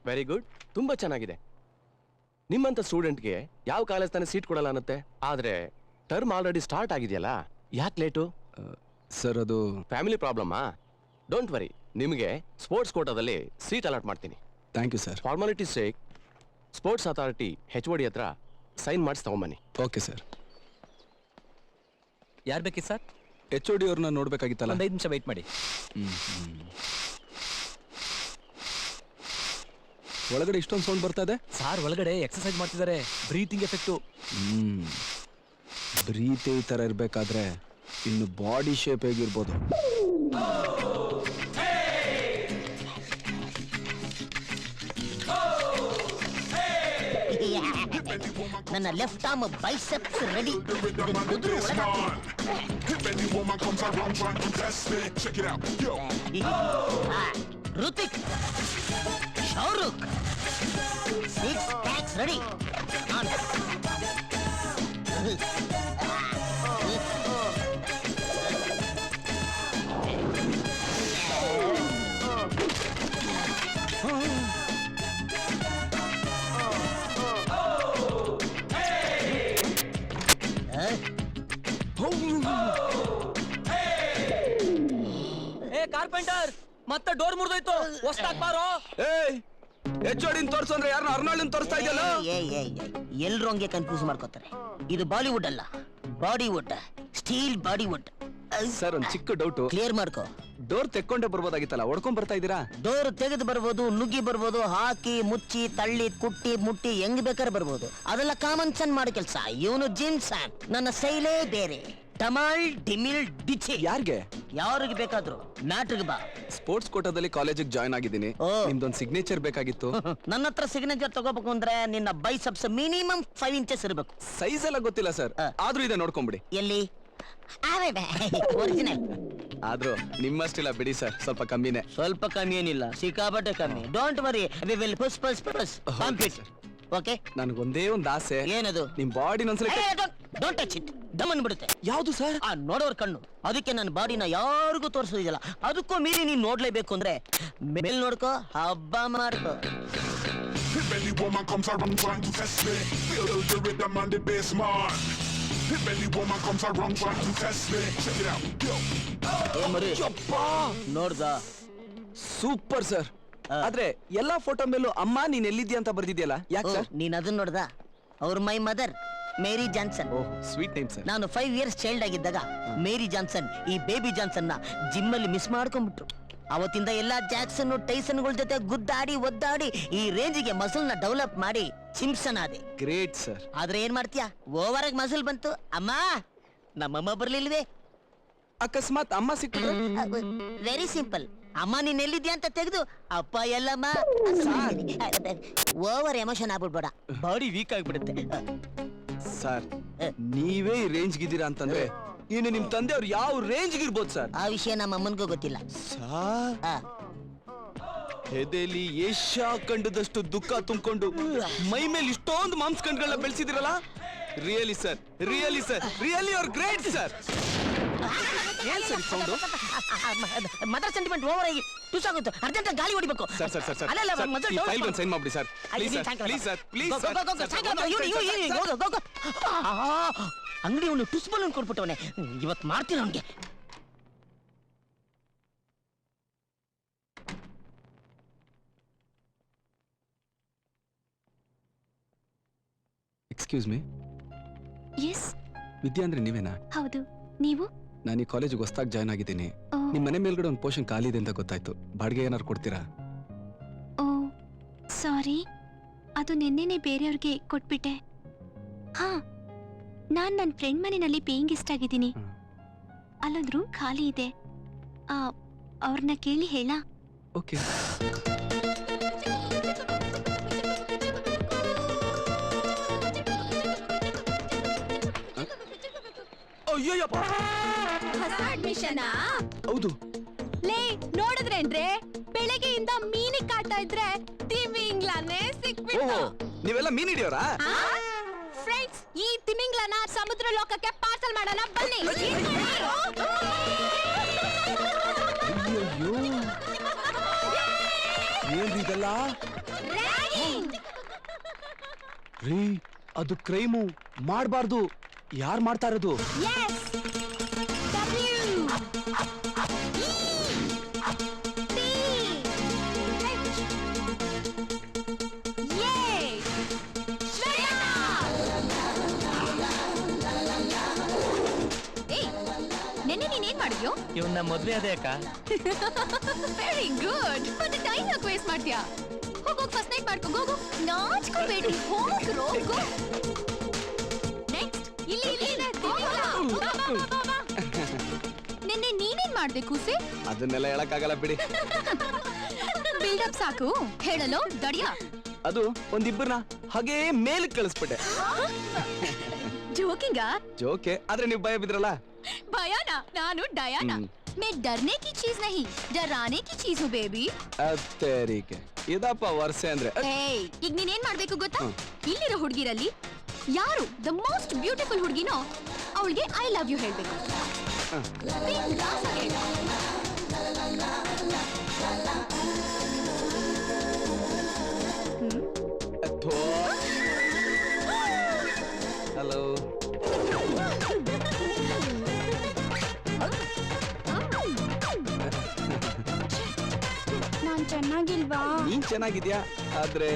Very good, ತುಂಬಾ ಚೆನ್ನಾಗಿದೆ. ನಿಮ್ಮಂತ ಸ್ಟೂಡೆಂಟ್ಗೆ ಯಾವ ಕಾಲೇಜ್ ತಾನೇ ಸೀಟ್ ಕೊಡಲ್ಲ ಅನ್ನತ್ತೆ. ಆದ್ರೆ ಟರ್ಮ್ ಆಲ್ರೆಡಿ ಸ್ಟಾರ್ಟ್ ಆಗಿದೆಯಲ್ಲ, ಯಾಕೆ ಲೇಟು? ಸರ್ ಅದು ಫ್ಯಾಮಿಲಿ ಪ್ರಾಬ್ಲಮ್ಮಾ? ಡೋಂಟ್ ವರಿ, ನಿಮಗೆ ಸ್ಪೋರ್ಟ್ಸ್ ಕೋಟಾದಲ್ಲಿ ಸೀಟ್ ಅಲಾಟ್ ಮಾಡ್ತೀನಿ. Thank you sir. Formality sake sports authority HOD ಹತ್ರ ಸೈನ್ ಮಾಡಿಸಿ ತಗೊಂಬನ್ನಿ. Okay sir. ಯಾರು ಬೇಕಿ ಸರ್? HOD ಅವ್ರನ್ನ ನೋಡ್ಬೇಕಾಗಿತ್ತಲ್ಲ. ಒಂದು 5 ನಿಮಿಷ ವೆಯ್ಟ್ ಮಾಡಿ. ಒಳಗಡೆ ಇಷ್ಟೊಂದು ಸೌಂಡ್ ಬರ್ತಾ ಇದೆ. ಸಾರ್ ಒಳಗಡೆ ಎಕ್ಸರ್ಸೈಸ್ ಮಾಡ್ತಿದ್ದಾರೆ, ಬ್ರೀತಿಂಗ್ ಎಫೆಕ್ಟು. ಬ್ರೀತೆ ಈ ಥರ ಇರಬೇಕಾದ್ರೆ ಇನ್ನು ಬಾಡಿ ಶೇಪ್ ಹೇಗಿರ್ಬೋದು? ನನ್ನ left arm biceps ready. Hrithik, Shahrukh, 6 packs ready. Carpenter ಮತ್ತೆ ಡೋರ್ ಮುರಿದೋಯ್ತು, ಹೊಸ್ದಾಗ್ ಬಾರೋ. HOD ತೋರ್ಸು ಅಂದ್ರೆ ಯಾರನ್ನ ಅರ್ನಾಲ್ಡ್ ತೋರಿಸ್ತಾ ಇದೆಯಲ್ಲ? ಎಲ್ರು ಹಂಗೆ ಕನ್ಫ್ಯೂಸ್ ಮಾಡ್ಕೋತಾರೆ. ಇದು ಬಾಲಿವುಡ್ ಅಲ್ಲ, ಬಾಡಿವುಡ್, ಸ್ಟೀಲ್ ಬಾಡಿವುಡ್. ಸರ್ ಒಂದು ಚಿಕ್ಕ ಡೌಟು. ಕ್ಲಿಯರ್ ಮಾಡ್ಕೋ. ಡೋರ್ ತೆಕ್ಕೊಂಡೇ ಬರ್ಬೋದಾಗಿತ್ತಲ್ಲ, ಹೊಡ್ಕೊಂಡ್ ಬರ್ತಾ ಇದ್ದೀರಾ? ಡೋರ್ ತೆಗೆದು ಬರ್ಬೋದು, ನುಗ್ಗಿ ಬರ್ಬೋದು, ಹಾಕಿ ಮುಚ್ಚಿ ತಳ್ಳಿ ಕುಟ್ಟಿ ಮುಟ್ಟಿ ಹೆಂಗ್ ಬೇಕಾದ್ರೆ ಬರ್ಬೋದು. ಅದೆಲ್ಲ ಕಾಮನ್ ಸೆನ್ಸ್ ಮಾಡೋ ಕೆಲಸ. ಇವನು ಜಿನ್ಸ್, ನನ್ನ ಶೈಲೇ ಬೇರೆ. ಟಮಾಲ್ ಡಿಮಿಲ್ ಡಿಚಿ. ಯಾರಿಗೆ? ಯಾರಿಗೆ ಬೇಕಾದ್ರು. ಮ್ಯಾಟ್ರಿಗೆ ಬಾ. ಸ್ಪೋರ್ಟ್ಸ್ ಕೋಟಾದಲ್ಲಿ ಕಾಲೇಜಿಗೆ ಜಾಯ್ನ್ ಆಗಿದ್ದೀನಿ. ನಿಮ್ದೊಂದು ಸಿಗ್ನೇಚರ್ ಬೇಕಾಗಿತ್ತು. ನನ್ನ ಹತ್ರ ಸಿಗ್ನೇಚರ್ ತಗೋಬೇಕು ಅಂದ್ರೆ ನಿನ್ನ ಬೈಸೆಪ್ಸ್ ಮಿನಿಮಮ್ 5 ಇಂಚಸ್ ಇರಬೇಕು. ಸೈಜ್ ಎಲ್ಲ ಗೊತ್ತಿಲ್ಲ ಸರ್, ಆದ್ರೂ ಇದೆ ನೋಡ್ಕೊಂಬಿಡಿ. ಎಲ್ಲಿ? ಒರಿಜಿನಲ್. ಆದ್ರೂ ನಿಮ್ಮಷ್ಟಿಲ್ಲ ಬಿಡಿ ಸರ್, ಸ್ವಲ್ಪ ಕಮ್ಮಿನೇ. ಸ್ವಲ್ಪ ಕಮ್ಮಿ ಏನಿಲ್ಲ, ಸಿಕ್ಕಾಪಟ್ಟೆ ಕಮ್ಮಿ. Don't worry, we will push push push pump it. Okay? ನನಗೊಂದೇ ಒಂದು ಆಸೆ. ಏನದು? ನಿಮ್ ಬಾಡಿ ಒಂದ್ಸಲ ಡೋಂಟ್ ಟಚ್ ಇಟ್, ದಮ್ ಅನ್ಬಿಡುತ್ತೆ. ಯಾವುದು ಸರ್? ಆ ನೋಡೋರ್ ಕಣ್ಣು. ಅದಕ್ಕೆ ನನ್ನ ಬಾಡಿನ ಯಾರಿಗೂ ತೋರಿಸೋದಿಲ್ಲ. ಅದಕ್ಕೂ ಮೀರಿ ನೀನ್ ನೋಡ್ಲೇಬೇಕು ಅಂದ್ರೆ ಮೇಲ್ ನೋಡ್ಕೋ, ಹಬ್ಬ ಮಾಡ್ಕೋ. If any woman comes around trying to test me, feel the rhythm and the bass, man. If any woman comes around trying to test me, check it out, yo. ನೋಡ್ದ? Super sir. ಆದ್ರೆ ಎಲ್ಲಾ photo ಮೇಲೂ ಅಮ್ಮ ನೀನ್ ಎಲ್ಲಿದ್ಯಾ ಅಂತ ಬರ್ದಿದ್ಯಲ್ಲ, ಯಾಕೆ sir? ನೀನ್ ಅದನ್ನ ನೋಡ್ದ? ಅವ್ರ my mother Mary Johnson. Sweet name sir. ನಾನು 5 ಇಯರ್ಸ್ ಚೈಲ್ಡ್ ಆಗಿದ್ದಾಗ ಮೇರಿ ಜಾನ್ಸನ್ ಈ ಬೇಬಿ ಜಾನ್ಸನ್ ನ ಜಿಮ್ ಅಲ್ಲಿ ಮಿಸ್ ಮಾಡ್ಕೊಂಡ್ಬಿಟ್ರು. ಅವತ್ತಿಂದ ಎಲ್ಲಾ ಜಾಕ್ಸನ್ ಟೈಸನ್ಗಳ ಜೊತೆ ಗುದ್ದಾಡಿ ಒದ್ದಾಡಿ ಈ ರೇಂಜಿಗೆ ಮಸಲ್ ನ ಡೆವಲಪ್ ಮಾಡಿ ಚಿಂಪ್ಸನ್ ಆದೆ. Great sir. ಆದ್ರೆ ಏನ್ ಮಾಡ್ತೀಯಾ, ಓವರ್ ಆಗಿ ಮಸಲ್ ಬಂತು. ಅಮ್ಮ, ನಮ್ಮಮ್ಮ ಬರ್ಲಿಲ್ವೇ? ಅಕಸ್ಮಾತ್ ಅಮ್ಮ ಸಿಕ್ಕಿದ್ರೆ? Very simple. ಅಮ್ಮ ನೀನ್ ಎಲ್ಲಿದ್ಯಾ ಅಂತ ತೆಗೆದು ಅಪ್ಪ ಎಲ್ಲಮ್ಮ. ಓವರ್ ಎಮೋಷನ್ ಆಗ್ಬಿಡ್ಬೇಡ, ಬಾಡಿ ವೀಕ್ ಆಗ್ಬಿಡುತ್ತೆ. ಸರ್ ನೀವೇ ಈ ರೇಂಜ್ ಗಿದ್ದೀರಾ ಅಂತಂದ್ರೆ ಇನ್ನು ನಿಮ್ ತಂದೆ ಅವ್ರು ಯಾವ ರೇಂಜ್ ಇರ್ಬೋದು ಸರ್? ಆ ವಿಷಯ ನಮ್ಮ ಅಮ್ಮನ್ಗೂ ಗೊತ್ತಿಲ್ಲ. ಎದೆಲಿ ಏಷ್ಯಾ ಕಂಡದಷ್ಟು ದುಃಖ ತುಂಬಿಕೊಂಡು ಮೈ ಮೇಲೆ ಇಷ್ಟೊಂದು ಮಾಂಸ ಕಂಡುಗಳನ್ನ ಬೆಳೆಸಿದಿರಲ್ಲ. Really sir, really sir, really are great sir. ಏನ್ sir sound? Mother sentiment over ಆಗಿ ಟುಸ್ ಆಗುತ್ತೆ. ಅರ್ಜೆಂಟ್ ಗಾಳಿ ಹೊಡಿಬೇಕು. ಸರ್ ಸರ್ ಸರ್ ಸರ್ ಈ ಫೈಲ್ ಒಂದು ಸೈನ್ ಮಾಡ್ಬಿಡಿ sir. Please sir, please sir, please sir. ಅಂಗಡಿ ಅವನು ಟುಸ್ ಬಲೂನ್ ಕೊಟ್ಬಿಟ್ಟವನೆ. ಇವತ್ತು ಮಾಡ್ತೀನಿ ಅವನಿಗೆ. Excuse me. ಎಸ್. ವಿದ್ಯಾ ಅಂದ್ರೆ ನೀವೇನಾ? ಹೌದು, ನೀವು? ನಾನು ಈ ಕಾಲೇಜಿಗೆ ಹೊಸದಾಗಿ ಜಾಯ್ನ್ ಆಗಿದ್ದೀನಿ. ನಿಮ್ಮ ಮನೆ ಮೇಲ್ಗಡೆ ಒಂದು ಪೋರ್ಷನ್ ಖಾಲಿ ಇದೆ ಅಂತ ಗೊತ್ತಾಯ್ತು. ಬಾಡಿಗೆ ಏನಾರು ಕೊಡ್ತೀರಾ? ಓ ಸಾರಿ, ಅದು ನಿನ್ನೆನೆ ಬೇರೆಯವ್ರಿಗೆ ಕೊಟ್ಬಿಟ್ಟೆ. ಹಾ, ನಾನ್ ನನ್ನ ಫ್ರೆಂಡ್ ಮನೆಯಲ್ಲಿ ಪೇಯಿಂಗ್ ಗೆಸ್ಟ್ ಆಗಿದ್ದೀನಿ. ಅಲ್ಲೊಂದು ರೂಮ್ ಖಾಲಿ ಇದೆ, ಅವ್ರನ್ನ ಕೇಳಿ ಹೇಳ. ಓಕೆ. ಅಯ್ಯೋಯಪ್ಪ, ಹೊಸ ಅಡ್ಮಿಷನ್? ಹೌದು. ಲೇ ನೋಡಿದ್ರೇನ್ರೆ, ಬೆಳಗ್ಗೆಯಿಂದ ಮೀನಿಗೆ ಕಾಡ್ತಾ ಇದ್ರೆ ತಿಮಿಂಗ್ಲನೇ ಸಿಕ್ಬಿಟ್ಟು. ನೀವೆಲ್ಲ ಮೀನ್ ಹಿಡಿಯೋರಾ? ಫ್ರೆಂಡ್ಸ್, ಈ ತಿಮಿಂಗ್ಲನ ಸಮುದ್ರ ಲೋಕಕ್ಕೆ ಪಾರ್ಸಲ್ ಮಾಡೋಣ ಬನ್ನಿ. ಏನ್ರಿದಲ್ಲ ರೀ ಅದು ಕ್ರೈಮು ಮಾಡಬಾರ್ದು ಯಾರು ಮಾಡ್ತಾ ಇರೋದು ನೆನ್ನೆ ನೀನೇನ್ ಮಾಡಿದ್ಯೋ? ಇವನ್ನ ಮದ್ವೆ ಅದೇ ಅಕ್ಕ. Very good. ಮತ್ತೆ ಟೈಮ್ ಯಾಕೆ ವೇಸ್ಟ್ ಮಾಡ್ತೀಯಾ? ಹೋಗು ಫಸ್ಟ್ ನೈಟ್ ಮಾಡ್ಕೊ. ಹೋಗು. ನಾಚ್ಕೋಬೇಡಿ. ಹೋಗ್ರೋ. ಗೋ. ನೆಕ್ಸ್ಟ್ ಇಲ್ಲಿ ನೆನ್ನೆ ನೀನೇನ್ ಮಾಡ್ದೆ ಕೂಸೆ? ಅದನ್ನೆಲ್ಲ ಹೇಳಕ್ಕಾಗಲ್ಲ ಬಿಡಿ. ಬಿಲ್ಡಪ್ ಸಾಕು. ಹೇಳಲು ದಡಿಯ. ಅದು ಒಂದಿಬ್ಬರನ್ನ ಹಾಗೇ ಮೇಲೆ ಕಳಿಸ್ಬಿಟ್ಟೆ. ಜೋಕಿಂಗಾ? ಜೋಕೆ ಆದ್ರೆ ನೀವು ಭಯ ಬಿದ್ರಲ್ಲ. ಭಯಾನಾ? ನಾನು ಡಯಾನಾ. मैं डरने की चीज नहीं डराने की चीज हूँ बेबी. ಅತ್ತೇರಿಕೆ ಇದಪ್ಪ ವರ್ಷೆ ಅಂದ್ರೆ. ಏಯ್, ಈಗ ನೀನೇನ್ ಮಾಡ್ಬೇಕು ಗೊತ್ತಾ? ಇಲ್ಲಿರೋ ಹುಡುಗಿರಲ್ಲಿ ಯಾರು ದ ಮೋಸ್ಟ್ ಬ್ಯೂಟಿಫುಲ್ ಹುಡುಗಿನೋ ಅವಳಿಗೆ ಐ ಲವ್ ಯು ಹೇಳ್ಬೇಕು. ಹಲೋ ನಾನ್ ಚೆನ್ನಾಗಿಲ್ವಾ? ನೀನ್ ಚೆನ್ನಾಗಿದ್ಯಾ ಆದ್ರೆ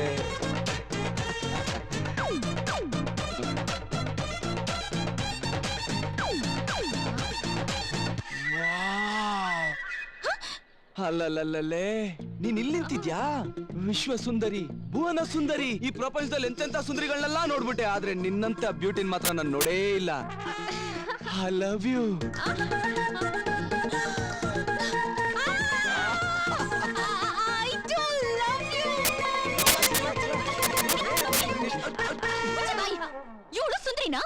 ಅಲ್ಲಲ್ಲೇ ನೀನ್ ಇಲ್ಲಿ ನಿಂತಿದ್ಯಾ? ವಿಶ್ವ ಸುಂದರಿ, ಭುವನ ಸುಂದರಿ, ಈ ಪ್ರಪಂಚದಲ್ಲಿ ಎಂತೆಂತ ಸುಂದರಿಗಳನ್ನೆಲ್ಲ ನೋಡ್ಬಿಟ್ಟೆ, ಆದ್ರೆ ನಿನ್ನಂತ ಬ್ಯೂಟಿನ್ ಮಾತ್ರ ನಾನು ನೋಡೇ ಇಲ್ಲ. I love you. ಇವಳು ಸುಂದ್ರಿನಾ?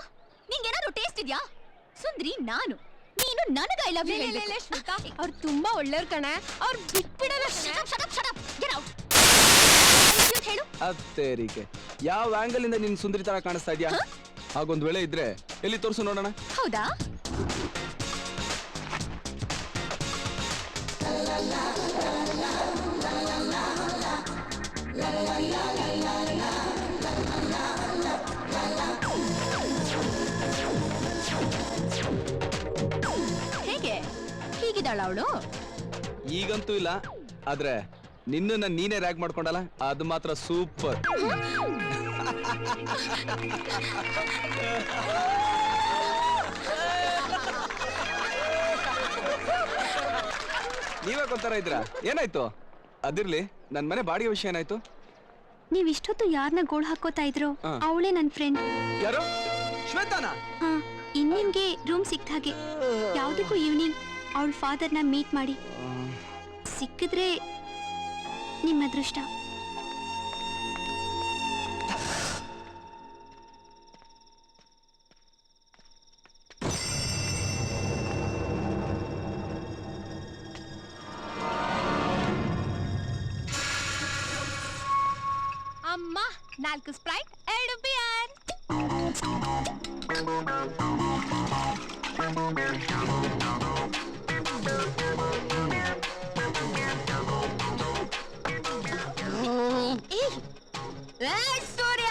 ನಿಂಗೇನಾದ್ರು ಟೇಸ್ಟ್ ಇದ್ಯಾ? ಸುಂದ್ರಿ ನಾನು, ನೀನು ನನಗೆ ಐ ಲವ್ ಯು ಹೇಳ್ಬೇಕು. ಅವ್ರು ತುಂಬಾ ಒಳ್ಳೆಯವ್ರು ಕಣೆ, ಅವ್ರು ಬಿಟ್ಬಿಡಲ್ಲ. ಹೇಳು. ಅತ್ತೇರಿಕೆ ಯಾವ ಆಂಗಲ್ ಇಂದ ನಿನ್ ಸುಂದರಿ ತರ ಕಾಣಿಸ್ತಾ ಇದ್ಯಾ? ಹಾಗೊಂದ್ ವೇಳೆ ಇದ್ರೆ ಎಲ್ಲಿ ತೋರ್ಸು ನೋಡೋಣ. ಹೌದಾ? ಹೇಗೆ ಹೀಗಿದ್ದಾಳ ಅವಳು? ಈಗಂತೂ ಇಲ್ಲ, ಆದ್ರೆ ನಿನ್ನ ನೀನೇ ರ್ಯಾಗ್ ಮಾಡ್ಕೊಂಡಲ್ಲ, ಅದು ಮಾತ್ರ ಸೂಪರ್. ನೀವೇ ಗೊತ್ತಾರ ಇದ್ರಾ? ಏನಾಯ್ತು? ಅದಿರ್ಲಿ, ನನ್ ಮನೆ ಬಾಡಿಗೆ ವಿಷಯ ಏನಾಯ್ತು? ನೀವ್ ಇಷ್ಟೊತ್ತು ಯಾರನ್ನ ಗೋಳ್ ಹಾಕೋತಾ ಇದ್ರು? ಅವಳೇ ನನ್ ಫ್ರೆಂಡ್. ಯಾರು? ಶ್ವೇತಾನಾ? ಹಾ, ಇನ್ ನಿಮ್ಗೆ ರೂಮ್ ಸಿಕ್ತ ಹಾಗೆ. ಯಾವ್ದಕ್ಕೂ ಈವ್ನಿಂಗ್ ಅವಳ ಫಾದರ್ನ ಮೀಟ್ ಮಾಡಿ. ಸಿಕ್ಕಿದ್ರೆ ನಿಮ್ಮ ಅದೃಷ್ಟ. ಅಮ್ಮ, 4 ಸ್ಪ್ರೈಟ್, 2 ಬಿಯರ್. ಸೂರ್ಯ,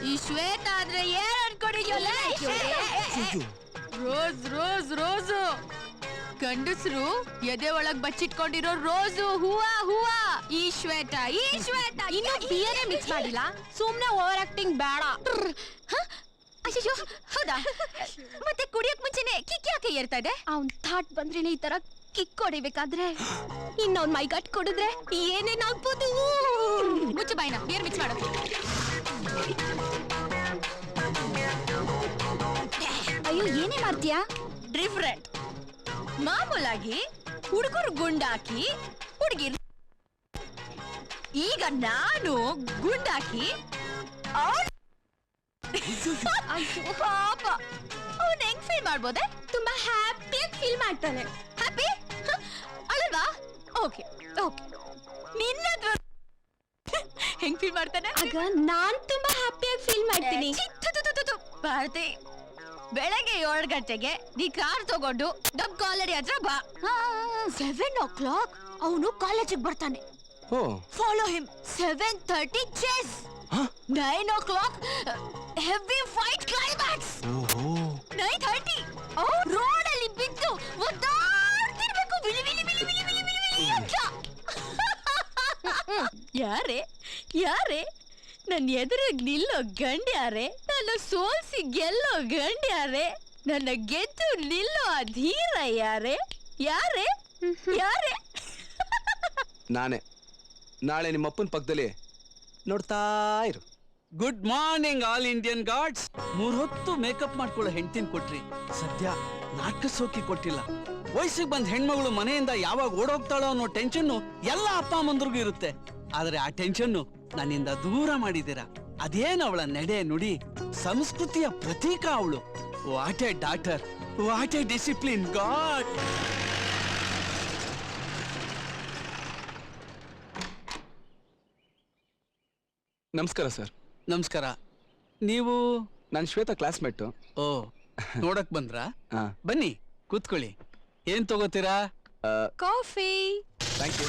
ಈ ಶ್ವೇತ ಆದ್ರೆ ಏನ್ ಅನ್ಕೊಂಡಿದ್ಯಲ್ಲ? Rose rose rose. ಗಂಡಸರು ಎದೆ ಒಳಗ್ ಬಚ್ಚಿಟ್ಕೊಂಡಿರೋ ರೋಸು ಹೂವ ಹೂವ. ಈ ಶ್ವೇತ ಇನ್ನು ಬಿಯರೇ ಮಿಕ್ಸ್ ಮಾಡಿಲ್ಲ. ಸುಮ್ನೆ ಓವರ್ ಆಕ್ಟಿಂಗ್ ಬೇಡ. ಅಯ್ಯೋ, ಹೌದಾ? ಮತ್ತೆ ಕುಡಿಯಕ್ ಮುಂಚೆನೆ ಕಿಕ್ ಯಾಕೆ ಏರ್ತಾ ಇದೆ? ಅವ್ನ್ ಥಾಟ್ ಬಂದ್ರೇನೆ ಈ ತರ ಕಿಕ್ ಹೊಡಿಬೇಕಾದ್ರೆ ಇನ್ನೊಂದ್ ಮೈಗಟ್ ಕುಡಿದ್ರೆ ಏನೇನಾಗ್ಬೋದು? ಮುಚ್ಚು ಬಾಯ್ನ, ಬಿಯರ್ ಮಿಕ್ಸ್ ಮಾಡು. ಅಯ್ಯೋ, ಏನೇ ಮಾಡ್ತೀಯಾ? ಡಿಫ್ರೆಂಟ್. ಮಾಮೂಲಾಗಿ ಹುಡುಗರು ಗುಂಡಾಕಿ ಹುಡುಗಿರ್, ಈಗ ನಾನು ಗುಂಡಾಕಿ ಪಾಪ ಅವನ್ ಹೆಂಗ್ ಫೀಲ್ ಮಾಡ್ಬೋದೆ? ತುಂಬಾ ಹ್ಯಾಪಿಯಾಗಿ ಫೀಲ್ ಮಾಡ್ತಾನೆ. ಹ್ಯಾಪಿ ಅಲ್ವಾ? Okay okay. ನಿನ್ನ ಹೆಂಗ್ ಫೀಲ್ ಮಾಡ್ತಾನೆ? ಆಗ ನಾನ್ ತುಂಬಾ ಹ್ಯಾಪಿಯಾಗಿ ಫೀಲ್ ಮಾಡ್ತೀನಿ. ಭಾರತಿ, ಬೆಳಗ್ಗೆ 7 ಗಂಟೆಗೆ ನೀ ಕಾರ್ ತಗೊಂಡು ನಮ್ ಕಾಲೇಜ್ ಹತ್ರ ಬಾ. 7 o'clock ಅವನು ಕಾಲೇಜಿಗೆ ಬರ್ತಾನೆ. ಓ Follow him. 7:30 chase. 9 o'clock heavy fight climax. 9:30 road ಅಲ್ಲಿ ಬಿದ್ದು ಒದ್ದಾಡ್ತಿರ್ಬೇಕು ಬಿಲಿ ಬಿಲಿ ಬಿಲಿ ಬಿಲಿ ಬಿಲಿ ಬಿಲಿ ಬಿಲಿ ಅಂತ. ಯಾರೇ ನನ್ನ ಎದುರಿಗೆ ನಿಲ್ಲೋ ಗಂಡ್ಯಾರೆ, ನನ್ನ ಸೋಲ್ಸಿ ಗೆಲ್ಲೋ ಗಂಡ್ಯಾರೆ, ನನ್ನ ಗೆದ್ದು ನಿಲ್ಲೋ ಅಧೀರ ಯಾರೇ? ನಾನೇ. ನಾಳೆ ನಿಮ್ಮಪ್ಪನ ಪಕ್ಕದಲ್ಲಿ ನೋಡ್ತಾ ಇರು. Good morning all Indian gods. 3 ಹೊತ್ತು ಮೇಕಪ್ ಮಾಡ್ಕೊಳ್ಳೋ ಹೆಂಡ್ತಿನ ಕೊಟ್ರಿ, ಸದ್ಯ ನಾಟಕಸೋಕಿ ಕೊಟ್ಟಿಲ್ಲ. ವಯಸ್ಸಿಗೆ ಬಂದ ಹೆಣ್ಮಗಳು ಮನೆಯಿಂದ ಯಾವಾಗ ಓಡೋಗ್ತಾಳೋ ಅನ್ನೋ ಟೆನ್ಷನ್ ಎಲ್ಲ ಅಪ್ಪ ಅಮ್ಮಂದ್ರಿಗೂ ಇರುತ್ತೆ. ಆದ್ರೆ ಆ ಟೆನ್ಷನ್ ನನ್ನಿಂದ ದೂರ ಮಾಡಿದ್ದೀರಾ. ಅದೇನು ಅವಳ ನಡೆ ನುಡಿ, ಸಂಸ್ಕೃತಿಯ ಪ್ರತೀಕ ಅವಳು. What a daughter, what A discipline, god. ನಮಸ್ಕಾರ ಸರ್. ನಮಸ್ಕಾರ. ನೀವು? ನಾನು ಶ್ವೇತಾ ಕ್ಲಾಸ್ಮೇಟ್. ಓ, ನೋಡಕ್ ಬಂದ್ರಾ? ಹಾ, ಬನ್ನಿ ಕೂತ್ಕೊಳ್ಳಿ. ಏನ್ ತಗೋತೀರಾ? Coffee. Thank you.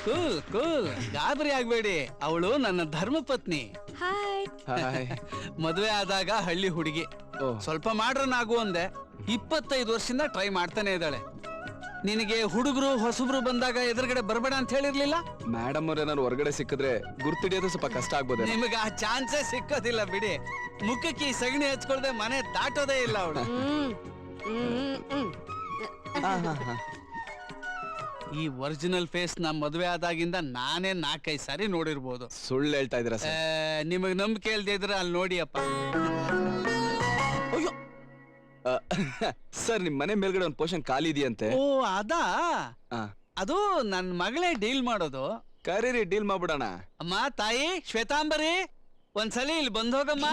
Cool cool, ಗಾಬರಿ ಆಗ್ಬೇಡಿ. ಅವಳು ನನ್ನ ಧರ್ಮಪತ್ನಿ. ಹಾಯ್. ಹಾಯ್. ಮದುವೆ ಆದಾಗ ಹಳ್ಳಿ ಹುಡುಗಿ, ಓಹ್. ಸ್ವಲ್ಪ ಮಾಡ್ರನಾಗು ಅಂದೆ. 25 ವರ್ಷದಿಂದ ಟ್ರೈ ಮಾಡ್ತಾನೆ ಇದ್ದಾಳೆ. ನಿನಗೆ ಹುಡುಗರು ಹೊಸಬ್ರು ಬಂದಾಗ ಎದುರುಗಡೆ ಬರಬೇಡ ಅಂತ ಹೇಳಿರ್ಲಿಲ್ಲ? ಮೇಡಮ್ ಅವ್ರ ಏನಾದ್ರು ಹೊರಗಡೆ ಸಿಕ್ಕಿದ್ರೆ ಗುರ್ತಿಡಿಯೋದು ಸ್ವಲ್ಪ ಕಷ್ಟ ಆಗ್ಬೋದೇ. ನಿಮಗೆ ಆ ಚಾನ್ಸೇ ಸಿಕ್ಕೋದಿಲ್ಲ ಬಿಡಿ. ಮುಖಕ್ಕೆ ಈ ಸಗಣಿ ಹಚ್ಕೊಳ್ದೆ ಮನೆ ದಾಟೋದೇ ಇಲ್ಲ ಅವಳು. ಈ ಒರಿಜಿನಲ್ ಫೇಸ್ ನಾ ಮದುವೆ ಆದಾಗಿಂದ ನಾನೇ 4-5 ಸಾರಿ ನೋಡಿರ್ಬೋದು. ಸುಳ್ಳು ಹೇಳ್ತಾ ಇದ್ದೀರಾ ಸರ್? ನಿಮಗ್ ನಂಬಿಕೆ ಇಲ್ದೇ ಇದ್ರೆ ಅಲ್ಲಿ ನೋಡಿಯಪ್ಪ. ಅಯ್ಯೋ ಸರ್, ನಿಮ್ ಮನೆ ಮೇಲ್ಗಡೆ ಒಂದು ಪೋರ್ಷನ್ ಖಾಲಿ ಇದೆಯಂತೆ. ಓ ಅದಾ? ಅದು ನನ್ ಮಗಳೇ ಡೀಲ್ ಮಾಡೋದು. ಕರೀರಿ, ಡೀಲ್ ಮಾಡ್ಬಿಡೋಣ. ಅಮ್ಮ ತಾಯಿ ಶ್ವೇತಾಂಬರಿ, ಒಂದ್ಸಲಿ ಇಲ್ಲಿ ಬಂದೋಗಮ್ಮ.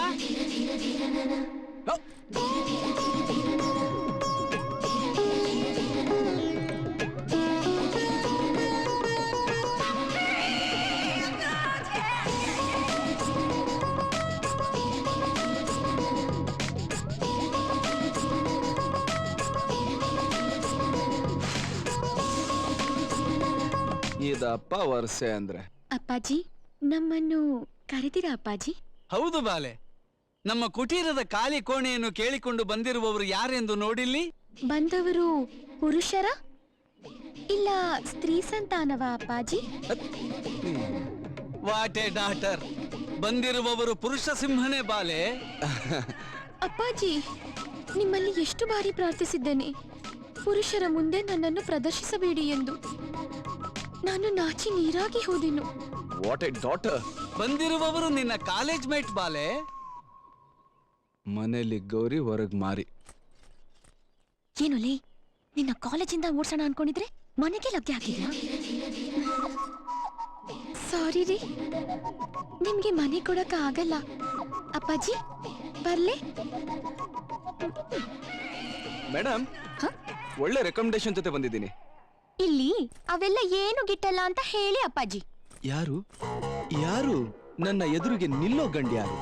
ಇದಪ್ಪ ವರ್ಷೆ ಅಂದ್ರೆ. ಅಪ್ಪಾಜಿ, ನಮ್ಮನ್ನು ಕರೆದಿರಾ ಅಪ್ಪಾಜಿ? ಹೌದು ಬಾಲೆ, ನಮ್ಮ ಕುಟೀರದ ಖಾಲಿ ಕೋಣೆಯನ್ನು ಕೇಳಿಕೊಂಡು ಬಂದಿರುವವರು ಯಾರೆಂದು ನೋಡಿಲ್ಲಿ. ಬಂದವರು ಪುರುಷರ ಇಲ್ಲ ಸ್ತ್ರೀ ಸಂತಾನವ ಅಪ್ಪಾಜಿ? What a daughter. ಬಂದಿರುವವರು ಪುರುಷ ಸಿಂಹನೇ ಬಾಲೆ. ಅಪ್ಪಾಜಿ, ನಿಮ್ಮಲ್ಲಿ ಎಷ್ಟು ಬಾರಿ ಪ್ರಾರ್ಥಿಸಿದ್ದೇನೆ, ಪುರುಷರ ಮುಂದೆ ನನ್ನನ್ನು ಪ್ರದರ್ಶಿಸಬೇಡಿ ಎಂದು. ನಾನು ನಾಚಿ ನೀರಾಗಿ ಹೋದೆನು. What a daughter. ಬಂದಿರುವವರು ನಿನ್ನ ಕಾಲೇಜ್ ಮೇಟ್ ಬಾಲೆ. ಮನೇಲಿ ಗೌರಿ, ಹೊರಗ್ ಮಾರಿ. ಏನು ಲೇ, ನಿನ್ನ ಕಾಲೇಜಿಂದ ಓಡ್ಸೋಣ ಅನ್ಕೊಂಡಿದ್ರೆ ಮನೆಗೆ ಲಗ್ಗೆ ಹಾಕಿದ್ಯಾ? ಸಾರಿ ರೀ, ನಿಮ್ಗೆ ಮನೆ ಕೊಡಕ ಆಗಲ್ಲ. ಅಪ್ಪಾಜಿ ಬರ್ಲೆ? ಮೇಡಮ್, ಒಳ್ಳೆ ರೆಕಮೆಂಡೇಶನ್ ಜೊತೆ ಬಂದಿದ್ದೀನಿ. ಇಲ್ಲಿ ಅವೆಲ್ಲ ಏನು ಗಿಟ್ಟಲ್ಲ ಅಂತ ಹೇಳಿ ಅಪ್ಪಾಜಿ. ಯಾರು ಯಾರು ನನ್ನ ಎದುರಿಗೆ ನಿಲ್ಲೋ ಗಂಡ್ಯಾರು?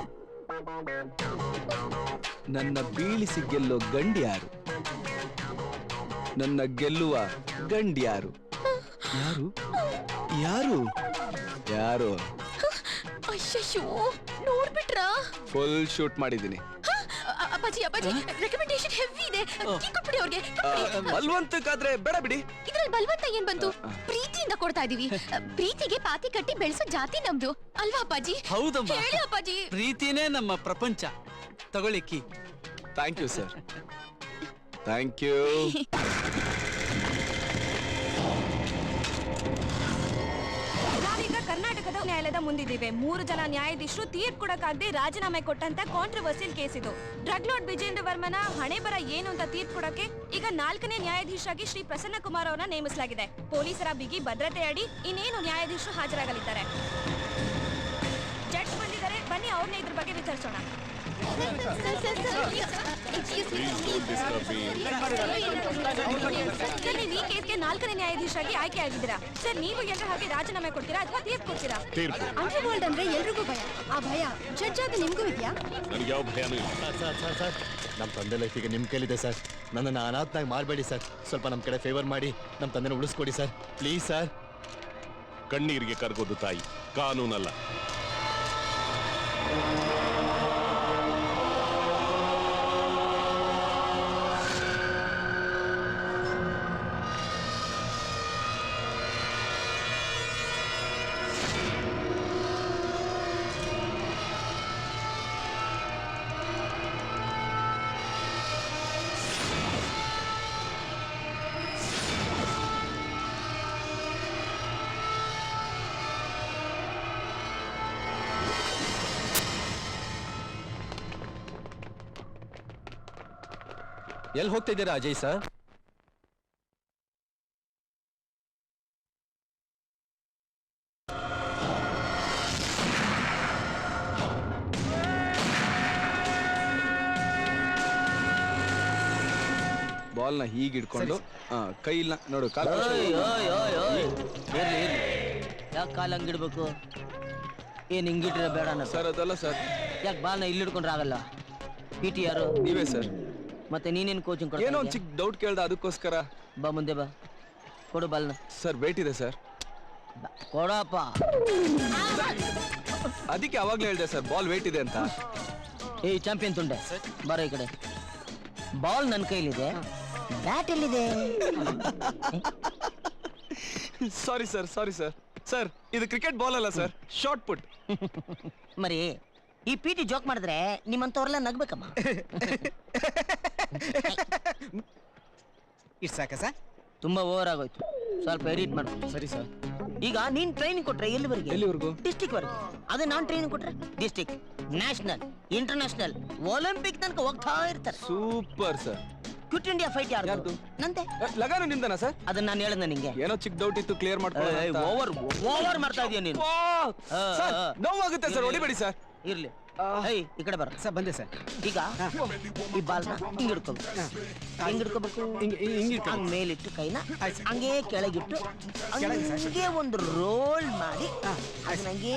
ನನ್ನ ಬೀಳಿಸಿ ಗೆಲ್ಲೋ ಗಂಡ್ಯಾರು? ನನ್ನ ಗೆಲ್ಲುವ ಗಂಡ್ಯಾರು? ಯಾರು ಯಾರು ಯಾರು? ಅಯ್ಯಯ್ಯೋ, ನೋಡ್ಬಿಟ್ರಾ? ಫುಲ್ ಶೂಟ್ ಮಾಡಿದ್ದೀನಿ. ಅಪ್ಪಾಜಿ ಅಪ್ಪಾಜಿ, ರೆಕಮೆಂಡೇಶನ್ ಹೆವಿ ಇದೆ. ಕೀ ಕೊಟ್ಬಿಡಿ ಅವ್ರಿಗೆ. ಬಲ್ವಂತಕ್ಕಾದ್ರೆ ಬೇಡ ಬಿಡಿ. ಇದ್ರಲ್ಲಿ ಬಲವಂತ ಏನ್ ಬಂತು? ಪ್ರೀತಿಯಿಂದ ಕೊಡ್ತಾ ಇದೀವಿ. ಪ್ರೀತಿಗೆ ಪಾತಿ ಕಟ್ಟಿ ಬೆಳೆಸೋ ಜಾತಿ ನಮ್ದು ಅಲ್ವಾ ಅಪ್ಪಾಜಿ? ಹೌದಮ್ಮ, ಹೇಳಿ ಅಪ್ಪಾಜಿ. ಪ್ರೀತಿನೇ ನಮ್ಮ ಪ್ರಪಂಚ. ತಗೊಳ್ಳಿ key. Thank you sir, thank you. ನಾವೀಗ ಕರ್ನಾಟಕದ ನ್ಯಾಯಾಲಯದ ಮುಂದಿದ್ದೀವಿ. 3 ಜನ ನ್ಯಾಯಾಧೀಶರು ತೀರ್ಪು ಕೊಡಕ್ಕಾಗದೆ ರಾಜೀನಾಮೆ ಕೊಟ್ಟಂತ ಕಾಂಟ್ರವರ್ಸಿಯಲ್ ಕೇಸ್ ಇದು. ಡ್ರಗ್ ಲಾರ್ಡ್ ವಿಜೇಂದ್ರ ವರ್ಮನ ಹಣೆ ಬರ ಏನು ಅಂತ ತೀರ್ಪು ಕೊಡಕ್ಕೆ ಈಗ 4ನೇ ನ್ಯಾಯಾಧೀಶರಾಗಿ ಶ್ರೀ ಪ್ರಸನ್ನ ಕುಮಾರ್ ಅವರನ್ನ ನೇಮಿಸಲಾಗಿದೆ. ಪೊಲೀಸರ ಬಿಗಿ ಭದ್ರತೆ ಅಡಿ ಇನ್ನೇನು ನ್ಯಾಯಾಧೀಶರು ಹಾಜರಾಗಲಿದ್ದಾರೆ. ಜಡ್ಜ್ ಬಂದಿದ್ದಾರೆ, ಬನ್ನಿ ಅವ್ರನ್ನ ಇದ್ರ ಬಗ್ಗೆ ವಿಚಾರಿಸೋಣ. ಸರ್, ನೀವು ಈ ಕೇಸ್ಗೆ 4ನೇ ನ್ಯಾಯಾಧೀಶರಾಗಿ ಆಯ್ಕೆ ಆಗಿದ್ದೀರಾ. ಸರ್, ನೀವು ಎಲ್ಲರ ಹಾಗೆ ರಾಜೀನಾಮೆ ಕೊಡ್ತೀರಾ ಅಥವಾ ತೀರ್ಪು ಕೊಡ್ತೀರಾ? ಅಂಡರ್ ವರ್ಲ್ಡ್ ಅಂದ್ರೆ ಎಲ್ರಿಗೂ ಭಯ. ಆ ಭಯ ಜಡ್ಜ್ ಆದ ನಿಮ್ಗೂ ಇದೆಯಾ? ನನಗೆ ಯಾವ ಭಯನೂ ಇಲ್ಲ. ಸರ್, ನಮ್ಮ ತಂದೆ ಲೈಫಿಗೆ ನಿಮ್ಮ ಕೈಲಿದೆ ಸರ್. ನನ್ನನ್ನು ಅನಾಥನಾಗಿ ಮಾಡಬೇಡಿ ಸರ್. ಸ್ವಲ್ಪ ನಮ್ಮ ಕಡೆ ಫೇವರ್ ಮಾಡಿ ನಮ್ಮ ತಂದೆನ ಉಳಿಸ್ಕೊಡಿ ಸರ್, ಪ್ಲೀಸ್ ಸರ್. ಕಣ್ಣೀರಿಗೆ ಕರಗೋದು ತಾಯಿ, ಕಾನೂನಲ್ಲ. ಎಲ್ಲಿ ಹೋಗ್ತಾ ಇದ್ದೀರಾ ಅಜಯ್ ಸರ್? ಬಾಲ್ನ ಹೀಗೆ ಹಿಡ್ಕೊಂಡು ಕೈ ಇಲ್ಲ ನೋಡು, ಕಾಲ್ ಯಾಕೆ ಕಾಲ್ ಹಂಗಿಡ್ಬೇಕು? ಏನ್ ಹಿಂಗಿಟ್ರೆ ಬೇಡ ಸರ್. ಅದಲ್ಲ ಸರ್. ಯಾಕೆ ಬಾಲ್ನ ಇಲ್ಲಿ ಹಿಡ್ಕೊಂಡ್ರೆ ಆಗಲ್ಲ? PT ಯಾರು? ನೀವೇ ಸರ್. ಮತ್ತೆ ನೀನೇನ್ ಕೋಚಿಂಗ್ ಕೊಡ್ತೀಯ? ಏನೋ ಒಂದು ಚಿಕ್ಕ ಡೌಟ್ ಕೇಳ್ದ, ಅದಕ್ಕೋಸ್ಕರ. ಬಾ ಮುಂದೆ ಬಾ, ಕೊಡು ಬಾಲ್ನ. ಸರ್ ವೇಟ್ ಇದೆ ಸರ್. ಕೊಡಪ್ಪ. ಅದಕ್ಕೆ ಅವಾಗ್ಲೇ ಹೇಳ್ದೆ ಸರ್, ಬಾಲ್ ವೇಟ್ ಇದೆ ಅಂತ. ಏಯ್ ಚಾಂಪಿಯನ್ ತುಂಡೆ, ಬರ ಈ ಕಡೆ. ಬಾಲ್ ನನ್ನ ಕೈಲಿದೆ, ಬ್ಯಾಟ್ ಎಲ್ಲಿದೆ? Sorry sir, sorry sir. Sir ಇದು ಕ್ರಿಕೆಟ್ ಬಾಲ್ ಅಲ್ಲ ಸರ್, ಶಾರ್ಟ್ ಪುಟ್. ಮರಿ ಈ PT ಜೋಕ್ ಮಾಡಿದ್ರೆ ನಿಮ್ಮಂತವ್ರೆಲ್ಲ ನಗ್ಬೇಕಮ್ಮ. ಇಷ್ಟು ಸಾಕ ಸರ್? ತುಂಬಾ ಓವರ್ ಆಗೋಯ್ತು, ಸ್ವಲ್ಪ ಎಡಿಟ್ ಮಾಡು. ಸರಿ ಸರ್. ಈಗ ನೀನ್ ಟ್ರೈನಿಂಗ್ ಕೊಟ್ರೆ ಎಲ್ಲಿವರೆಗೆ? ಎಲ್ಲಿವರೆಗೂ? ಡಿಸ್ಟಿಕ್ ವರೆಗೆ. ಅದೇ ನಾನ್ ಟ್ರೈನಿಂಗ್ ಕೊಟ್ರೆ ಡಿಸ್ಟಿಕ್, ನ್ಯಾಷನಲ್, ಇಂಟರ್ನ್ಯಾಷನಲ್, ಒಲಿಂಪಿಕ್ ತನಕ ಹೋಗ್ತಾ ಇರ್ತಾರೆ. Super sir. Quit India fight ಯಾರ್ದು? ನಂದೆ. ಲಗಾನು ನಿಮ್ದನ ಸರ್? ಅದನ್ನ ನಾನು ಹೇಳ್ದೆ ನಿಂಗೆ. ಏನೋ ಚಿಕ್ಕ ಡೌಟ್ ಇತ್ತು, ಕ್ಲಿಯರ್ ಮಾಡ್ಕೊಳ್ಳೋಣ. ಓವರ್ ಮಾಡ್ತಾ ಇದೀಯ ನೀನು. ನೋವಾಗುತ್ತೆ ಸರ್, ಹೊಡಿಬೇಡಿ ಸರ್. ಇರ್ಲಿ. ಏಯ್ ಈ ಕಡೆ ಬರ. ಸರ್ ಬಂದೆ ಸರ್. ಈಗ ಈ ಬಾಲ್ನ ಹಿಂಗ್ ಹಿಡ್ಕೋಬೇಕು. ಹಿಂಗ್ ಹಿಡ್ಕೋಬೇಕು, ಹಂಗ್ ಮೇಲಿಟ್ಟು ಕೈನ ಹಂಗೆ ಕೆಳಗಿಟ್ಟು ಹಂಗೆ ಒಂದು ರೋಲ್ ಮಾಡಿ ಅದನ್ನ ಹಂಗೆ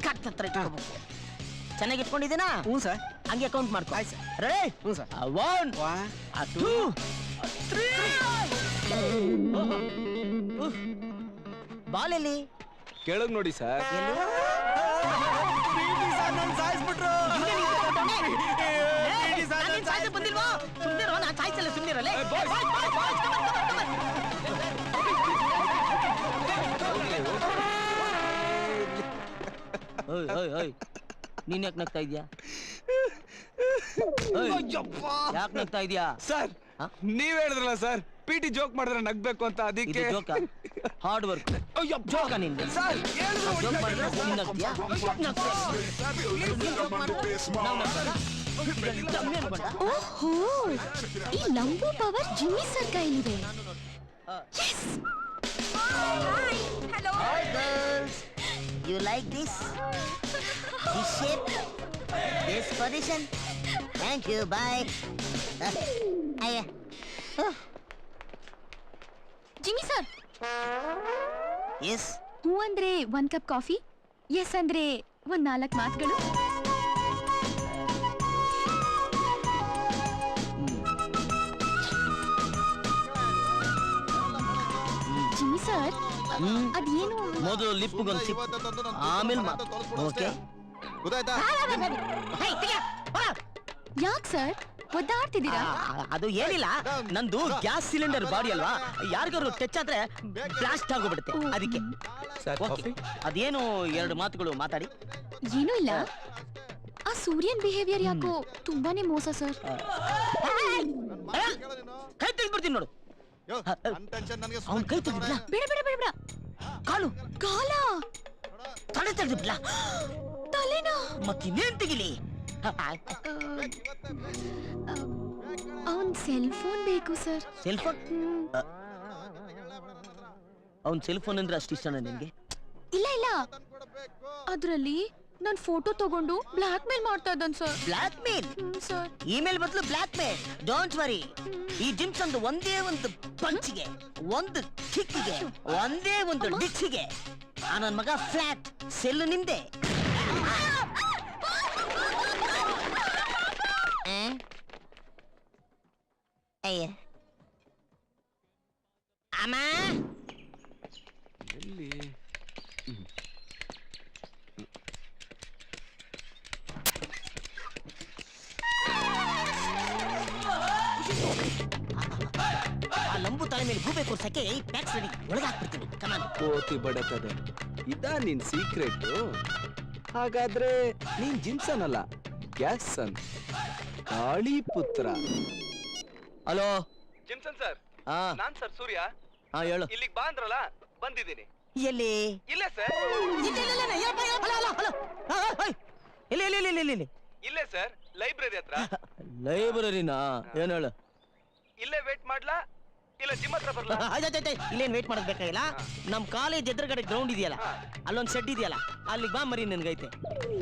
ಕಟ್ ಹತ್ರ ಇಟ್ಕೋಬೇಕು. ಚೆನ್ನಾಗಿ ಇಟ್ಕೊಂಡಿದ್ದೀನಾ? ಹ್ಞೂ ಸರ್. ಹಂಗೆ ಕೌಂಟ್ ಮಾಡ್ಕೊ. ಆಯ್ತು ಸರ್. ರೆಡಿ? ಹ್ಞೂ ಸರ್. 1 2 3. ಬಾಲ್ ಎಲ್ಲಿ? ಕೆಳಗ್ ನೋಡಿ ಸರ್. ಬಂದಿಲ್ವಾ? ಸುಮ್ನಿರೋ, ನಾ ಸಾಯ್ಸಲ್ಲ, ಸುಮ್ನಿರಲ್ಲ. ನೀನ್ ಯಾಕೆ ನಗ್ತಾ ಇದ್ಯಾ? ಯಾಕೆ ನಗ್ತಾ ಇದ್ಯಾ? ಸರ್ ನೀವ್ ಹೇಳಿದ್ರಲ್ಲ ಸರ್, PT ಜೋಕ್ ಮಾಡಿದ್ರೆ ನಗ್ಬೇಕು ಅಂತ, ಅದಕ್ಕೆ. ಜೋಕ ಹಾರ್ಡ್ ವರ್ಕ್. ಜೋಕ ನಿಂದು. ಸರ್ ಜೋಕ್ ಮಾಡಿದ್ರೆ ನೀನ್ ನಗ್ತೀಯಾ? ಓಹೋ, ಈ ಲಂಬು ಪವರ್ ಜಿಮ್ಮಿ ಸರ್ ಕೈಲಿದೆ. Hello. Hi girls, you like this? This shape? This position? Thank you, bye. Jimmy sir. Yes? ಹೂ ಅಂದ್ರೆ 1 ಕಪ್ ಕಾಫಿ, ಎಸ್ ಅಂದ್ರೆ 4 ಮಾತುಗಳು. ಜಿಮ್ಮಿ ಸರ್, ಅದೇನು? ಮೊದಲು ಲಿಪ್ಗೊಂದು ಸಿಪ್, ಆಮೇಲೆ ಓಕೆ? ಯಾಕೆ ಸರ್ ಒದ್ದಾಡ್ತಿದ್ದೀರಾ? ಅದು ಏನಿಲ್ಲ, ನಂದು ಗ್ಯಾಸ್ ಸಿಲಿಂಡರ್ ಬಾಡಿ ಅಲ್ವಾ, ಯಾರಿಗಾರು ಟಚ್ ಆದ್ರೆ ಬ್ಲಾಸ್ಟ್ ಆಗೋಗ್ಬಿಡುತ್ತೆ, ಅದಕ್ಕೆ. ಓಕೆ, ಅದೇನು 2 ಮಾತುಗಳು ಮಾತಾಡಿ. ಏನೂ ಇಲ್ಲ, ಆ ಸೂರ್ಯನ್ ಬಿಹೇವಿಯರ್ ಯಾಕೋ ತುಂಬಾನೇ ಮೋಸ ಸರ್. ಕೈ ತೆಗೆದ್ಬಿಡ್ತೀನಿ ನೋಡು. ಅವ್ನ್ ಕೈ ತೆಗೆದ್ಬಿಡ್ಲಾ? ಬೇಡ ಬೇಡ ಬೇಡ ಬೇಡ. ಕಾಲು ಕಾಲ ತಲೆ ತೆಗೆದ್ಬಿಡ್ಲಾ? ತಲೆನಾ? ಮತ್ತಿನ್ನೇನ್ ತೆಗಿಲಿ? ಅವನ್ ಸೆಲ್ ಫೋನ್ ಬೇಕು ಸರ್. Cell phone? ಅವ್ನ್ ಸೆಲ್ ಫೋನ್ ಅಂದ್ರೆ ಅಷ್ಟು ಇಷ್ಟನಾ ನಿನ್ಗೆ? ಇಲ್ಲ ಇಲ್ಲ, ಅದ್ರಲ್ಲಿ ನನ್ ಫೋಟೋ ತಗೊಂಡು ಬ್ಲಾಕ್ ಮೇಲ್ ಮಾಡ್ತಾ ಇದ್ದಾನ್ sir. Black mail? Sir, email ಬದಲು ಬ್ಲಾಕ್ ಮೇಲ್. ಡೋಂಟ್ ವರಿ, ಈ ಜಿಮ್ಸ್ ಒಂದು ಒಂದೇ ಒಂದು ಪಂಚಿಗೆ, ಒಂದು ಕಿಕ್ಕಿಗೆ, ಒಂದೇ ಒಂದು ಡಿಚ್ಚಿಗೆ ನನ್ ಮಗ ಫ್ಲಾಟ್. ಸೆಲ್ ನಿಂದೆ. ಅಯ್ಯ ಅಮ್ಮ, ಗೋಡೆ ಕೊರ್ಸಕ್ಕೆ ಪ್ಯಾಕ್ಸ್ ರೆಡಿ ಒಳಗಾಕ್ಬಿಡ್ತೀನಿ ಕಮಾನ್. ಕೋತಿ ಬಡಕದೆ ಇದಾ ನಿನ್ ಸೀಕ್ರೆಟ್? ಹಾಗಾದ್ರೆ ನೀನ್ ಜಿಮ್ಸನ್ ಅಲ್ಲ, ಗ್ಯಾಸನ್, ಕಾಳಿ ಪುತ್ರ. ಹಲೋ ಜಿಮ್ಸನ್ ಸರ್, ಹಾ ನಾನ್ ಸರ್ ಸೂರ್ಯ. ಹಾ ಹೇಳು. ಇಲ್ಲಿಗೆ ಬಾ ಅಂದ್ರಲ್ಲ, ಬಂದಿದ್ದೀನಿ. ಎಲ್ಲಿ? ಇಲ್ಲೇ ಸರ್. ಇಲ್ಲೇ ಸರ್, ಲೈಬ್ರರಿ ಹತ್ರ. ಲೈಬ್ರರಿನಾ? ಏನ್ ಹೇಳು. ಇಲ್ಲೇ ವೇಟ್ ಮಾಡ್ಲಾ ಇಲ್ಲ ಜಿಮ್ ಹತ್ರ ಬರ್ಲಾ? ಇಲ್ಲೇನ್ ವೇಟ್ ಮಾಡೋದ್ ಬೇಕಾಗಿಲ್ಲ. ನಮ್ ಕಾಲೇಜ್ ಎದುರುಗಡೆ ಗ್ರೌಂಡ್ ಇದೆಯಲ್ಲ, ಅಲ್ಲೊಂದ್ ಶೆಡ್ ಇದೆಯಲ್ಲ, ಅಲ್ಲಿಗೆ ಬಾ ಮರಿ ನನ್ಗೈತೆ.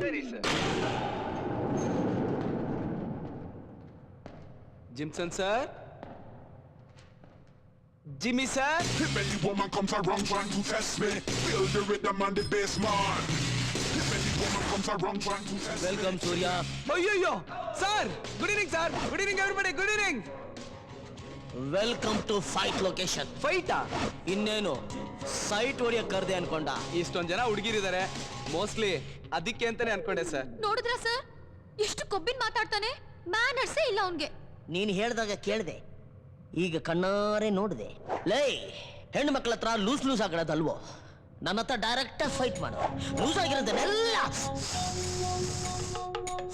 ಸರಿ sir. Jimson sir, Jimmy sir. The belly woman comes around trying to test me. Feel the rhythm and the bass, man. The belly woman comes around trying to test me. Welcome Surya. ಅಯ್ಯಯ್ಯೋ sir, good evening sir. Good evening everybody, good evening. Welcome to fight location. ಫೈಟಾ? ಇನ್ನೇನು sight ಹೊಡಿಯಕ್ ಕರ್ದೆ ಅನ್ಕೊಂಡ. ಇಷ್ಟೊಂದ್ ಜನ ಹುಡುಗಿರಿದ್ದಾರೆ, mostly ಅದಕ್ಕೆ ಅಂತಾನೆ ಅನ್ಕೊಂಡೆ sir. ನೋಡಿದ್ರ ಸರ್ ಎಷ್ಟು ಕೊಬ್ಬಿನ ಮಾತಾಡ್ತಾನೆ, ಮ್ಯಾನರ್ಸೇ ಇಲ್ಲ ಅವನ್ಗೆ. ನೀನ್ ಹೇಳ್ದಾಗ ಕೇಳ್ದೆ, ಈಗ ಕಣ್ಣಾರೆ ನೋಡ್ದೆ. ಲೈ, ಹೆಣ್ಣು ಮಕ್ಕಳ ಹತ್ರ ಲೂಸ್ ಆಗಿರೋದಲ್ವೋ, ನನ್ನ ಹತ್ರ ಡೈರೆಕ್ಟ್ ಫೈಟ್ ಮಾಡು. ಲೂಸ್ ಆಗಿರೋದನ್ನೆಲ್ಲ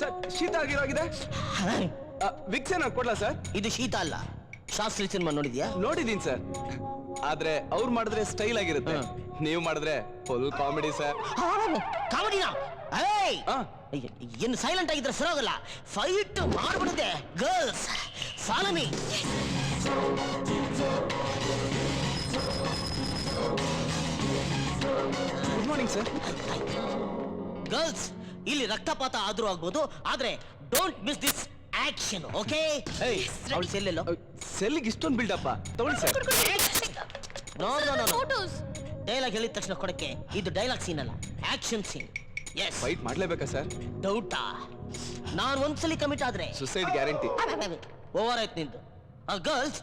ಸರ್ ಶೀತ ಆಗಿರೋಗಿದೆ. ವಿಕ್ಸ್ ಏನಾದ್ರು ಕೊಡ್ಲಾ ಸರ್? ಇದು ಶೀತ ಅಲ್ಲ, ಶಾಸ್ತ್ರಿ ಸಿನಿಮಾ ನೋಡಿದ್ಯಾ? ನೋಡಿದೀನಿ ಸರ್, ಆದ್ರೆ ಅವ್ರು ಮಾಡಿದ್ರೆ ಸ್ಟೈಲ್ ಆಗಿರುತ್ತೆ, ನೀವು ಮಾಡಿದ್ರೆ ಫುಲ್ ಕಾಮಿಡಿ ಸರ್. ಕಾಮಿಡಿನಾ? ಏನು ಸೈಲೆಂಟ್ ಆಗಿದ್ರೆ ಸರೋಗಲ್ಲ, ಫೈಟ್ ಮಾಡ್ಬಿಡುತ್ತೆ. Girls follow me. Good morning sir. Girls, ಇಲ್ಲಿ ರಕ್ತಪಾತ ಆದ್ರೂ ಆಗ್ಬೋದು, ಆದ್ರೆ don't miss this action, okay? ಅವಳು ಸೆಲ್ಲೆಲ್ಲೋ? ಸೆಲ್ಗೆ ಇಷ್ಟೊಂದು ಬಿಲ್ಡಪ್ಪ ತಗೊಳ್ಳಿ ಸರ್. ನೋ ಡೈಲಾಗ್ ಹೇಳಿದ ತಕ್ಷಣ ಕೊಡಕ್ಕೆ, ಇದು ಡೈಲಾಗ್ ಸೀನ್ ಅಲ್ಲ, ಆಕ್ಷನ್ ಸೀನ್. ಎಸ್. ಫೈಟ್ ಮಾಡ್ಲೇಬೇಕಾ ಸರ್? ಡೌಟಾ? ನಾನು ಒಂದ್ಸಲಿ ಕಮಿಟ್ ಆದ್ರೆ ಸುಸೈಡ್ ಗ್ಯಾರಂಟಿ. ಓವರ್ ಆಯ್ತು ನಿಂದು. ಗರ್ಲ್ಸ್,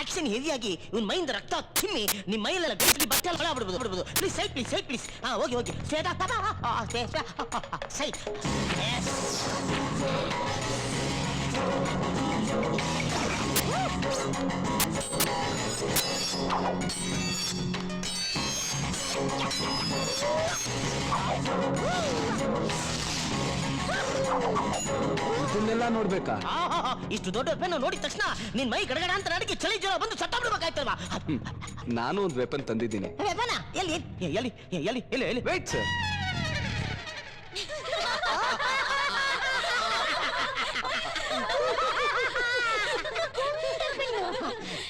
ಆಕ್ಷನ್ ಹೆವಿಯಾಗಿ ಇವನ್ ಮೈಂದ ರಕ್ತ ಚಿಮ್ಮಿ ನಿಮ್ ಮೈಲೆಲ್ಲ ಬೇಸಿಗೆ ಬಟ್ಟೆ ಎಲ್ಲ ಬಿಡ್ಬೋದು. Please side, please side, please. ಹೋಗಿ ಸೈಡ್. ಇದನ್ನೆಲ್ಲ ನೋಡ್ಬೇಕಾ? ಇಷ್ಟು ದೊಡ್ಡ ವೆಪನ್ ನೋಡಿದ ತಕ್ಷಣ ನಿನ್ ಮೈ ಗಡಗಡ ಅಂತ ನಡಿಗೆ ಚಳಿ ಜ್ವರ ಬಂದು ಸತ್ತ ಬಿಡ್ಬೇಕಾಯ್ತಲ್ವಾ? ನಾನು ಒಂದು ವೆಪನ್ ತಂದಿದ್ದೀನಿ. ವೆಪನ? ಎಲ್ಲಿ ಎಲ್ಲಿ ಎಲ್ಲಿ ಎಲ್ಲಿ ಎಲ್ಲಿ? Wait sir.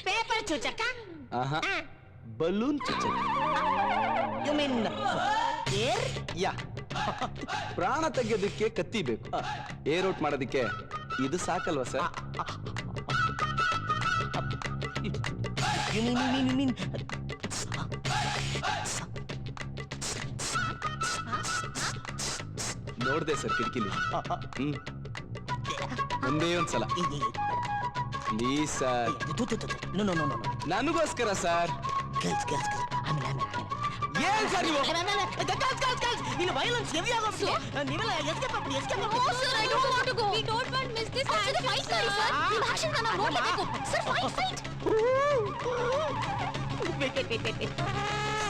ಪೇಪರ್ ಚುಚಕ್ಕ? ಬಲೂನ್ ಚುಚ್ಚಕ್. You mean air? ಯಾ. ಪ್ರಾಣ ತೆಗೆಯೋದಕ್ಕೆ ಕತ್ತಿ ಬೇಕು, ಏರ್ ಔಟ್ ಮಾಡೋದಕ್ಕೆ ಇದು ಸಾಕಲ್ವಾ ಸರ್? ಯು ಮೀನ್ ನೋಡ್ದೆ ಸರ್ ಕಿಟಕಿಲಿ. ಒಂದೇ ಒಂದ್ಸಲ ಪ್ಲೀಸ್ ಸರ್. ನನಗೋಸ್ಕರ ಸರ್. ಏನ್ ಸರ್ ನೀವು? ಇನ್ನು ವೈಲೆನ್ಸ್ ಹೆವಿ ಆಗೋಗ್ತದೆ. ನೀವೆಲ್ಲ ಎಸ್ಕೇಪ್ ಆಗ್ಬಿಡಿ, ಎಸ್ಕೇಪ್ ಆಗ್ಬಿಡಿ. No sir, I don't want to go. We don't want miss this action. Fight sir. ನಿಮ್ಮ action ನಾನು ನೋಡ್ಲೇಬೇಕು. Sir, fight. Wait.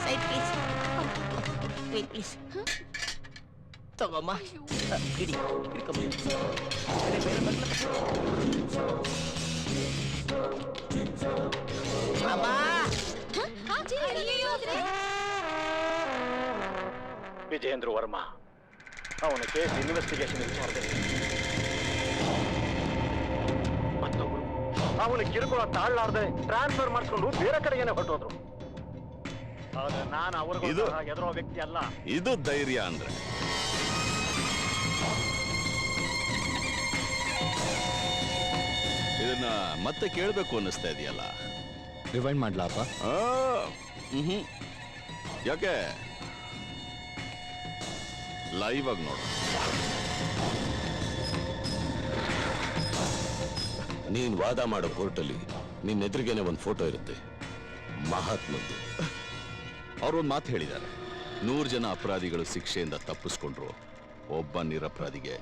Side please. Wait please. ತಗೋಮ್ಮ. ಇಡಿ. ಇಡ್ಕೊಂಬ. ಅಬ್ಬಾ. ವಿಜೇಂದ್ರ ವರ್ಮಾ ಅವನ ಕೇಸ್ ಇನ್ವೆಸ್ಟಿಗೇಷನ್ ವಿಚಾರದಲ್ಲಿ ಮತ್ತೊಬ್ರು ಅವನ ಕಿರುಕುಳ ತಾಳ್ಲಾರ್ದೆ ಟ್ರಾನ್ಸ್ಫರ್ ಮಾಡಿಸ್ಕೊಂಡು ಬೇರೆ ಕಡೆಗೇನೆ ಹೊರಟೋದ್ರು. ಆದ್ರೆ ನಾನು ಅವ್ರಿಗೂ ಎದುರೋ ವ್ಯಕ್ತಿ ಅಲ್ಲ. ಇದು ಧೈರ್ಯ ಅಂದ್ರೆ. ಇದನ್ನ ಮತ್ತೆ ಕೇಳಬೇಕು ಅನ್ನಿಸ್ತಾ ಇದೆಯಲ್ಲ. ರಿವೈಂಡ್ ಮಾಡ್ಲಾಪ? ಯಾಕೆ ಲೈವ್ ಆಗಿ ನೋಡು. ನೀನ್ ವಾದ ಮಾಡೋ ಕೋರ್ಟಲ್ಲಿ ನಿನ್ನ ಎದುರಿಗೇನೆ ಒಂದು ಫೋಟೋ ಇರುತ್ತೆ, ಮಹಾತ್ಮದ್ದು. ಅವ್ರೊಂದು ಮಾತು ಹೇಳಿದ್ದಾರೆ, 100 ಜನ ಅಪರಾಧಿಗಳು ಶಿಕ್ಷೆಯಿಂದ ತಪ್ಪಿಸ್ಕೊಂಡ್ರು, ಒಬ್ಬ ನಿರಪರಾಧಿಗೆ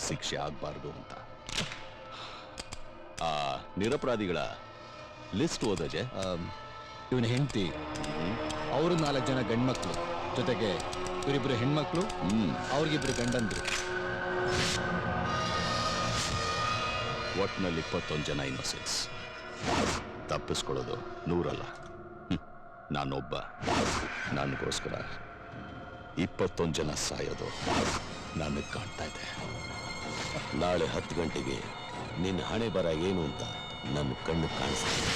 ಶಿಕ್ಷೆ ಆಗ್ಬಾರ್ದು ಅಂತ. ಆ ನಿರಪರಾಧಿಗಳ ಲಿಸ್ಟ್ ಓದೋಜೆ? ಇವನ ಹೆಂಡತಿ, ಅವರು 4 ಜನ ಗಂಡ್ಮಕ್ಳು, ಜೊತೆಗೆ ಇವರಿಬ್ರು ಹೆಣ್ಮಕ್ಳು, ಅವ್ರಿಗಿಬ್ರು ಗಂಡಂದ್ರು. ಒಟ್ನಲ್ಲಿ 21 ಜನ ಇನ್ನೋಸೆನ್ಸ್. ತಪ್ಪಿಸ್ಕೊಳ್ಳೋದು 100 ಅಲ್ಲ. ನಾನೊಬ್ಬ. ನನಗೋಸ್ಕರ 21 ಜನ ಸಾಯೋದು ನನಗೆ ಕಾಣ್ತಾ ಇದೆ. ನಾಳೆ 10 ಗಂಟೆಗೆ ನಿನ್ನ ಹಣೆ ಬರ ಏನು ಅಂತ ನನ್ನ ಕಣ್ಣು ಕಾಣಿಸ್ತಾ ಇದೆ.